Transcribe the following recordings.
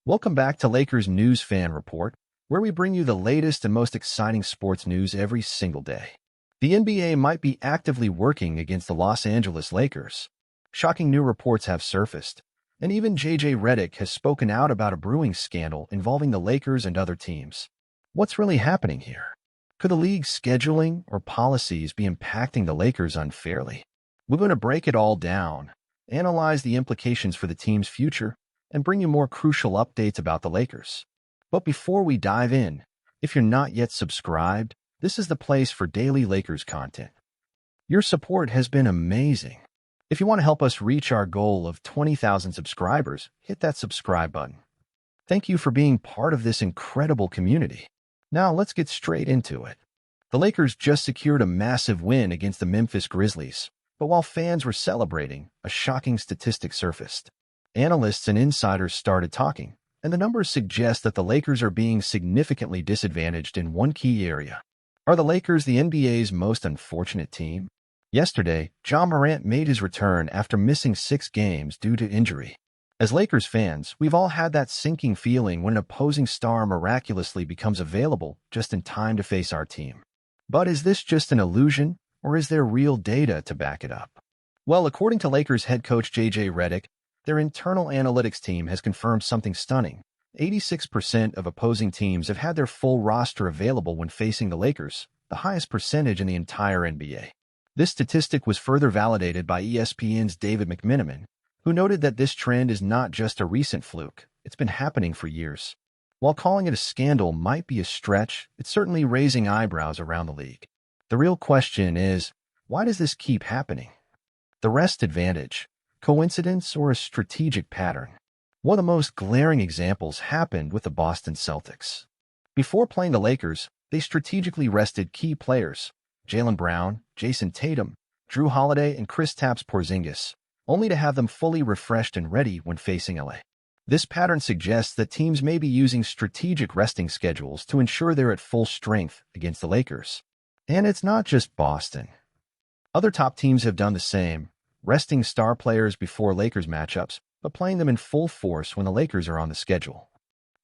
Welcome back to Lakers News Fan Report, where we bring you the latest and most exciting sports news every single day. The NBA might be actively working against the Los Angeles Lakers. Shocking new reports have surfaced, and even J.J. Redick has spoken out about a brewing scandal involving the Lakers and other teams. What's really happening here? Could the league's scheduling or policies be impacting the Lakers unfairly? We're going to break it all down, analyze the implications for the team's future, and bring you more crucial updates about the Lakers. But before we dive in, if you're not yet subscribed, this is the place for daily Lakers content. Your support has been amazing. If you want to help us reach our goal of 20,000 subscribers, hit that subscribe button. Thank you for being part of this incredible community. Now let's get straight into it. The Lakers just secured a massive win against the Memphis Grizzlies, but while fans were celebrating, a shocking statistic surfaced. Analysts and insiders started talking, and the numbers suggest that the Lakers are being significantly disadvantaged in one key area. Are the Lakers the NBA's most unfortunate team? Yesterday, Ja Morant made his return after missing 6 games due to injury. As Lakers fans, we've all had that sinking feeling when an opposing star miraculously becomes available just in time to face our team. But is this just an illusion, or is there real data to back it up? Well, according to Lakers head coach J.J. Redick, their internal analytics team has confirmed something stunning. 86% of opposing teams have had their full roster available when facing the Lakers, the highest percentage in the entire NBA. This statistic was further validated by ESPN's David McMenamin, who noted that this trend is not just a recent fluke, it's been happening for years. While calling it a scandal might be a stretch, it's certainly raising eyebrows around the league. The real question is, why does this keep happening? The rest advantage. Coincidence or a strategic pattern? One of the most glaring examples happened with the Boston Celtics. Before playing the Lakers, they strategically rested key players, Jaylen Brown, Jason Tatum, Jrue Holiday, and Kristaps Porzingis, only to have them fully refreshed and ready when facing LA. This pattern suggests that teams may be using strategic resting schedules to ensure they're at full strength against the Lakers. And it's not just Boston. Other top teams have done the same, resting star players before Lakers matchups, but playing them in full force when the Lakers are on the schedule.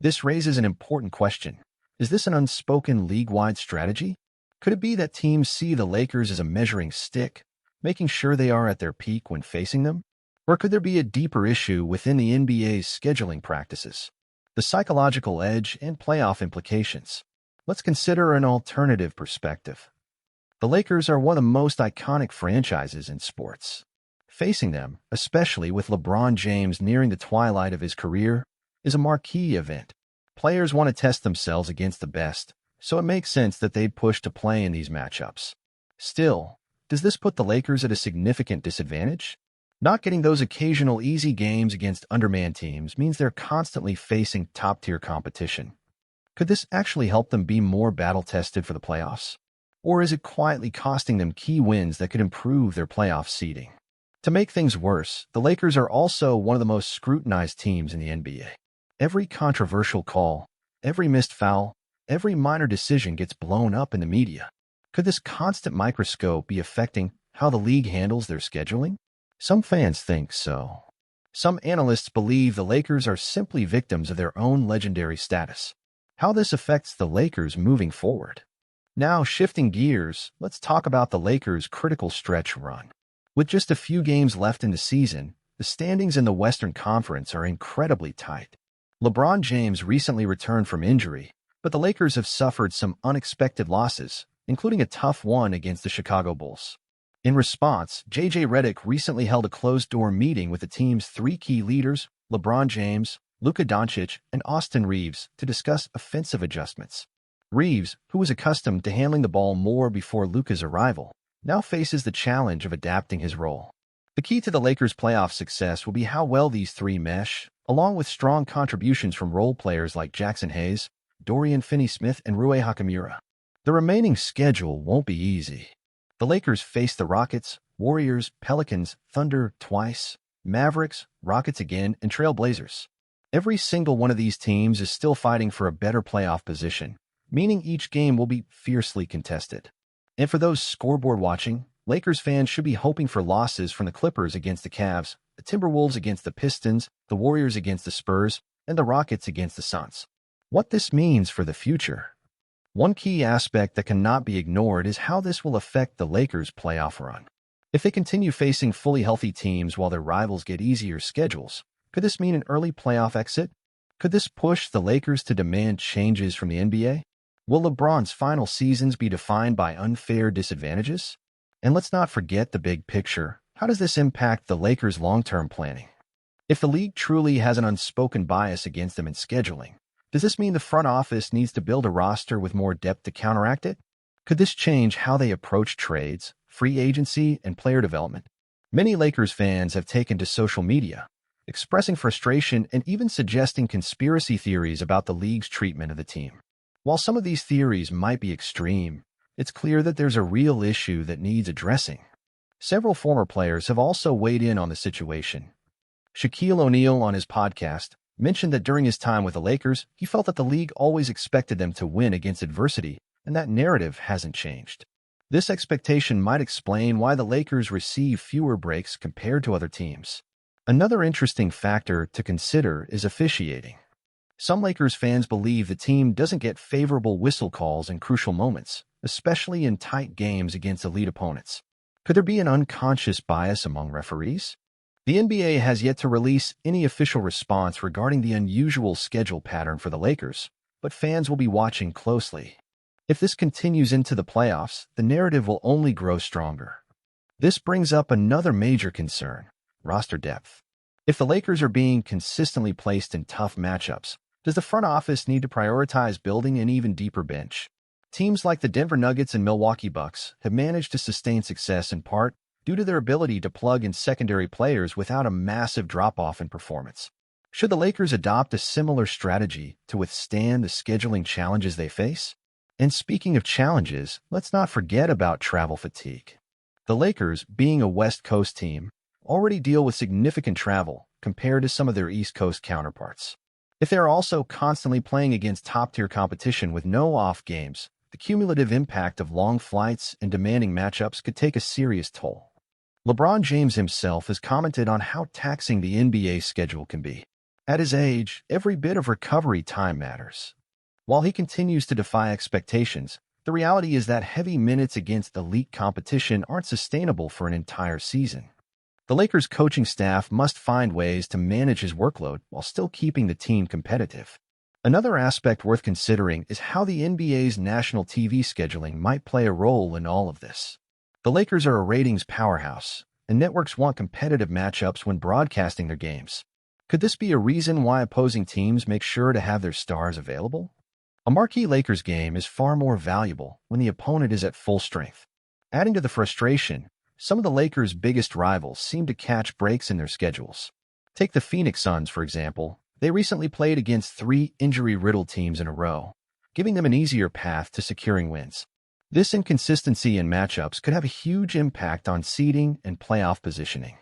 This raises an important question. Is this an unspoken league-wide strategy? Could it be that teams see the Lakers as a measuring stick, making sure they are at their peak when facing them? Or could there be a deeper issue within the NBA's scheduling practices? The psychological edge and playoff implications. Let's consider an alternative perspective. The Lakers are one of the most iconic franchises in sports. Facing them, especially with LeBron James nearing the twilight of his career, is a marquee event. Players want to test themselves against the best, so it makes sense that they'd push to play in these matchups. Still, does this put the Lakers at a significant disadvantage? Not getting those occasional easy games against undermanned teams means they're constantly facing top-tier competition. Could this actually help them be more battle-tested for the playoffs? Or is it quietly costing them key wins that could improve their playoff seeding? To make things worse, the Lakers are also one of the most scrutinized teams in the NBA. Every controversial call, every missed foul, every minor decision gets blown up in the media. Could this constant microscope be affecting how the league handles their scheduling? Some fans think so. Some analysts believe the Lakers are simply victims of their own legendary status. How this affects the Lakers moving forward? Now, shifting gears, let's talk about the Lakers' critical stretch run. With just a few games left in the season, the standings in the Western Conference are incredibly tight. LeBron James recently returned from injury, but the Lakers have suffered some unexpected losses, including a tough one against the Chicago Bulls. In response, J.J. Redick recently held a closed-door meeting with the team's 3 key leaders, LeBron James, Luka Doncic, and Austin Reeves, to discuss offensive adjustments. Reeves, who was accustomed to handling the ball more before Luka's arrival, now faces the challenge of adapting his role. The key to the Lakers' playoff success will be how well these 3 mesh, along with strong contributions from role players like Jackson Hayes, Dorian Finney-Smith, and Rui Hachimura. The remaining schedule won't be easy. The Lakers face the Rockets, Warriors, Pelicans, Thunder twice, Mavericks, Rockets again, and Trail Blazers. Every single one of these teams is still fighting for a better playoff position, meaning each game will be fiercely contested. And for those scoreboard watching, Lakers fans should be hoping for losses from the Clippers against the Cavs, the Timberwolves against the Pistons, the Warriors against the Spurs, and the Rockets against the Suns. What this means for the future. One key aspect that cannot be ignored is how this will affect the Lakers' playoff run. If they continue facing fully healthy teams while their rivals get easier schedules, could this mean an early playoff exit? Could this push the Lakers to demand changes from the NBA? Will LeBron's final seasons be defined by unfair disadvantages? And let's not forget the big picture. How does this impact the Lakers' long-term planning? If the league truly has an unspoken bias against them in scheduling, does this mean the front office needs to build a roster with more depth to counteract it? Could this change how they approach trades, free agency, and player development? Many Lakers fans have taken to social media, expressing frustration and even suggesting conspiracy theories about the league's treatment of the team. While some of these theories might be extreme, it's clear that there's a real issue that needs addressing. Several former players have also weighed in on the situation. Shaquille O'Neal, on his podcast, mentioned that during his time with the Lakers, he felt that the league always expected them to win against adversity, and that narrative hasn't changed. This expectation might explain why the Lakers receive fewer breaks compared to other teams. Another interesting factor to consider is officiating. Some Lakers fans believe the team doesn't get favorable whistle calls in crucial moments, especially in tight games against elite opponents. Could there be an unconscious bias among referees? The NBA has yet to release any official response regarding the unusual schedule pattern for the Lakers, but fans will be watching closely. If this continues into the playoffs, the narrative will only grow stronger. This brings up another major concern: roster depth. If the Lakers are being consistently placed in tough matchups, does the front office need to prioritize building an even deeper bench? Teams like the Denver Nuggets and Milwaukee Bucks have managed to sustain success in part due to their ability to plug in secondary players without a massive drop-off in performance. Should the Lakers adopt a similar strategy to withstand the scheduling challenges they face? And speaking of challenges, let's not forget about travel fatigue. The Lakers, being a West Coast team, already deal with significant travel compared to some of their East Coast counterparts. If they are also constantly playing against top-tier competition with no off games, the cumulative impact of long flights and demanding matchups could take a serious toll. LeBron James himself has commented on how taxing the NBA schedule can be. At his age, every bit of recovery time matters. While he continues to defy expectations, the reality is that heavy minutes against elite competition aren't sustainable for an entire season. The Lakers' coaching staff must find ways to manage his workload while still keeping the team competitive. Another aspect worth considering is how the NBA's national TV scheduling might play a role in all of this. The Lakers are a ratings powerhouse, and networks want competitive matchups when broadcasting their games. Could this be a reason why opposing teams make sure to have their stars available? A marquee Lakers game is far more valuable when the opponent is at full strength. Adding to the frustration, some of the Lakers' biggest rivals seem to catch breaks in their schedules. Take the Phoenix Suns, for example. They recently played against 3 injury-riddled teams in a row, giving them an easier path to securing wins. This inconsistency in matchups could have a huge impact on seeding and playoff positioning.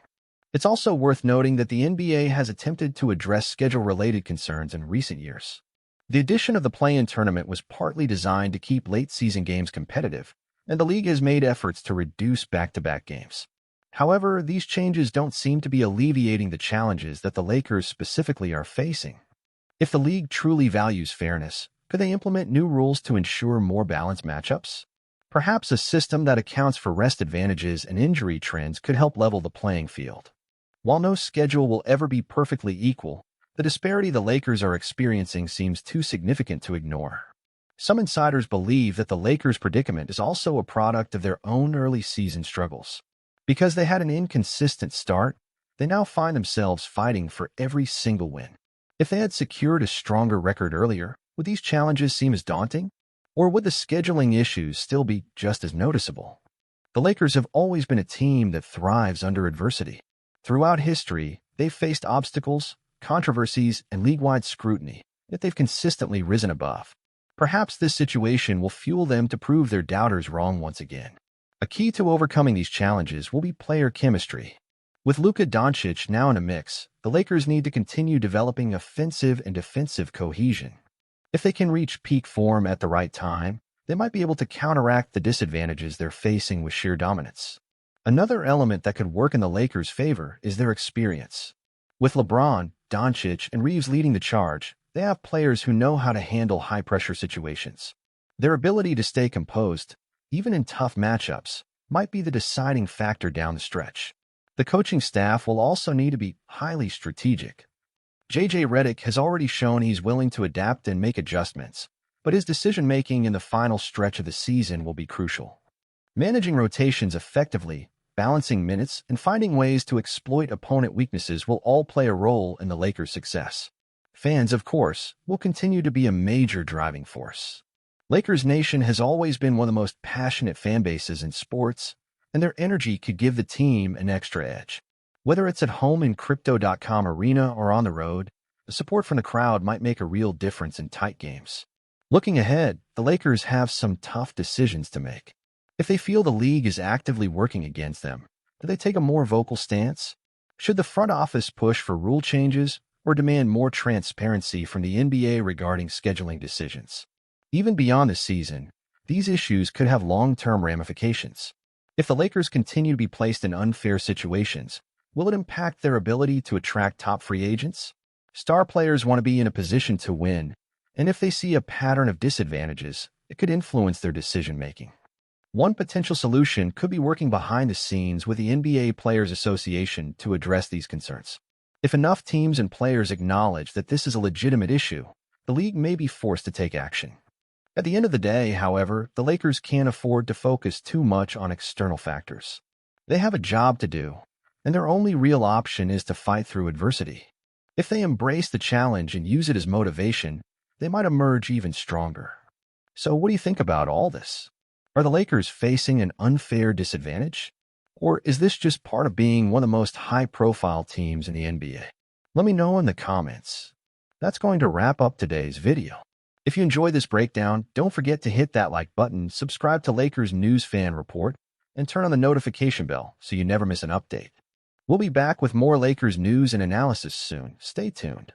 It's also worth noting that the NBA has attempted to address schedule-related concerns in recent years. The addition of the play-in tournament was partly designed to keep late-season games competitive, and the league has made efforts to reduce back-to-back games. However, these changes don't seem to be alleviating the challenges that the Lakers specifically are facing. If the league truly values fairness, could they implement new rules to ensure more balanced matchups? Perhaps a system that accounts for rest advantages and injury trends could help level the playing field. While no schedule will ever be perfectly equal, the disparity the Lakers are experiencing seems too significant to ignore. Some insiders believe that the Lakers' predicament is also a product of their own early season struggles. Because they had an inconsistent start, they now find themselves fighting for every single win. If they had secured a stronger record earlier, would these challenges seem as daunting? Or would the scheduling issues still be just as noticeable? The Lakers have always been a team that thrives under adversity. Throughout history, they've faced obstacles, controversies, and league-wide scrutiny, yet they've consistently risen above. Perhaps this situation will fuel them to prove their doubters wrong once again. A key to overcoming these challenges will be player chemistry. With Luka Doncic now in a mix, the Lakers need to continue developing offensive and defensive cohesion. If they can reach peak form at the right time, they might be able to counteract the disadvantages they're facing with sheer dominance. Another element that could work in the Lakers' favor is their experience. With LeBron, Doncic, and Reeves leading the charge, they have players who know how to handle high-pressure situations. Their ability to stay composed, even in tough matchups, might be the deciding factor down the stretch. The coaching staff will also need to be highly strategic. J.J. Redick has already shown he's willing to adapt and make adjustments, but his decision-making in the final stretch of the season will be crucial. Managing rotations effectively, balancing minutes, and finding ways to exploit opponent weaknesses will all play a role in the Lakers' success. Fans, of course, will continue to be a major driving force. Lakers Nation has always been one of the most passionate fan bases in sports, and their energy could give the team an extra edge. Whether it's at home in Crypto.com Arena or on the road, the support from the crowd might make a real difference in tight games. Looking ahead, the Lakers have some tough decisions to make. If they feel the league is actively working against them, do they take a more vocal stance? Should the front office push for rule changes or demand more transparency from the NBA regarding scheduling decisions? Even beyond the season, these issues could have long-term ramifications. If the Lakers continue to be placed in unfair situations, will it impact their ability to attract top free agents? Star players want to be in a position to win, and if they see a pattern of disadvantages, it could influence their decision-making. One potential solution could be working behind the scenes with the NBA Players Association to address these concerns. If enough teams and players acknowledge that this is a legitimate issue, the league may be forced to take action. At the end of the day, however, the Lakers can't afford to focus too much on external factors. They have a job to do, and their only real option is to fight through adversity. If they embrace the challenge and use it as motivation, they might emerge even stronger. So what do you think about all this? Are the Lakers facing an unfair disadvantage? Or is this just part of being one of the most high-profile teams in the NBA? Let me know in the comments. That's going to wrap up today's video. If you enjoyed this breakdown, don't forget to hit that like button, subscribe to Lakers News Fan Report, and turn on the notification bell so you never miss an update. We'll be back with more Lakers news and analysis soon. Stay tuned.